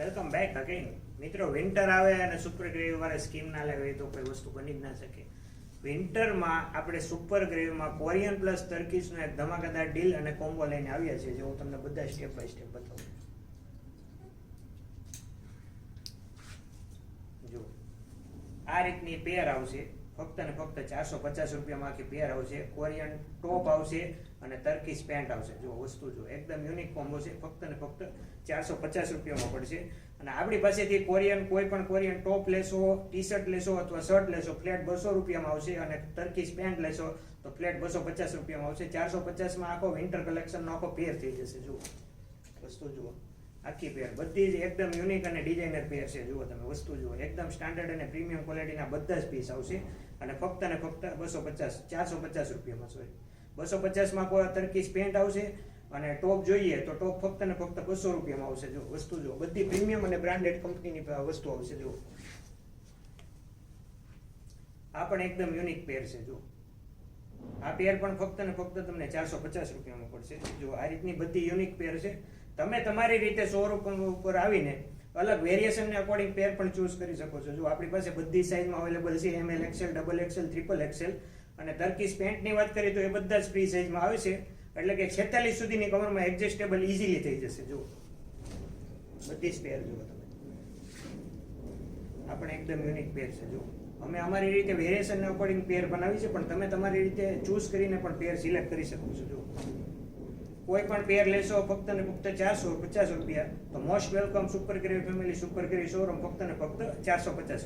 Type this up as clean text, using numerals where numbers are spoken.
Welcome back again. મિત્રો, winter આવે અને સુપર ગ્રેવી વાળા સ્કીમ ના લેવે તો કોઈ વસ્તુ બની જ ના શકે. વિન્ટરમાં આપણે સુપર ગ્રેવીમાં કોરિયન પ્લસ ટર્કીશનો એક ધમાકેદાર ડીલ અને કોમ્બો લઈને આવ્યા છે, જે હું તમને બધા સ્ટેપ બાય સ્ટેપ બતાવું. જો આ રીતની પેર આવશે, ફક્ત ને ફક્ત 450 રૂપિયામાં આખી પેર આવશે. કોરિયન ટોપ આવશે અને ટર્કીશ પેન્ટ આવશે. જો વસ્તુ જો એકદમ યુનિક કોમ્બો છે, ફક્ત ને ફક્ત 450 રૂપિયામાં પડશે. અને આપણી પાસેથી કોઈ પણ કોરિયન ટોપ લેશો, ટી શર્ટ લેશો અથવા શર્ટ લેશો, ફ્લેટ 200 રૂપિયામાં આવશે. અને ટર્કીશ પેન્ટ લેશો તો ફ્લેટ 250 રૂપિયામાં આવશે. 450માં આખો વિન્ટર કલેક્શનનો આખો પેર થઈ જશે. જુઓ વસ્તુ જુઓ, આખી પેર બધી જ એકદમ યુનિક અને ડિઝાઇનર પેર છે. જુઓ તમે વસ્તુ જુઓ, એકદમ સ્ટાન્ડર્ડ અને પ્રીમિયમ ક્વોલિટીના બધા જ પીસ આવશે. અને ફક્ત ને ફક્ત 450 રૂપિયામાં, સોરી 250માં કોઈ ટર્કીશ પેન્ટ આવશે. અને ટોપ જોઈએ તો ટોપ ફક્ત ને ફક્ત 200 રૂપિયામાં આવશે. જો વસ્તુ જો બધી પ્રીમિયમ અને બ્રાન્ડેડ કંપનીની વસ્તુ આવશે. જો આ પણ એકદમ યુનિક પેર છે. જો આ પેર પણ ફક્ત ને ફક્ત તમને 450 રૂપિયામાં પડશે. જો આ રીતની બધી યુનિક પેર છે. તમે તમારી રીતે શોરૂમ ઉપર આવીને અલગ વેરિએશનને અકોર્ડિંગ પેર પણ ચૂઝ કરી શકો છો. જો આપણી પાસે બધી સાઇઝમાં અવેલેબલ છે, ML, XL, XXL, XXL. અને ટર્કીશ પેન્ટની વાત કરીએ તો એ બધા જ ફ્રી સાઇઝમાં આવે છે. એટલે કે 46 સુધીની કમરમાં એડજસ્ટેબલ ઇઝીલી થઈ જશે. જો બધી જ પેર જુઓ તમે, આ પણ એકદમ યુનિક પેર છે. જો અમે અમારી રીતે વેરિએશનને અકોર્ડિંગ પેર બનાવી છે, પણ તમે તમારી રીતે ચૂઝ કરીને પણ પેર સિલેક્ટ કરી શકો છો. જો કોઈ પણ પેર લેશો ફક્ત ને ફક્ત 450 રૂપિયા, તો most welcome super gravy family, super gravy showroom, ફક્ત ને ફક્ત 450.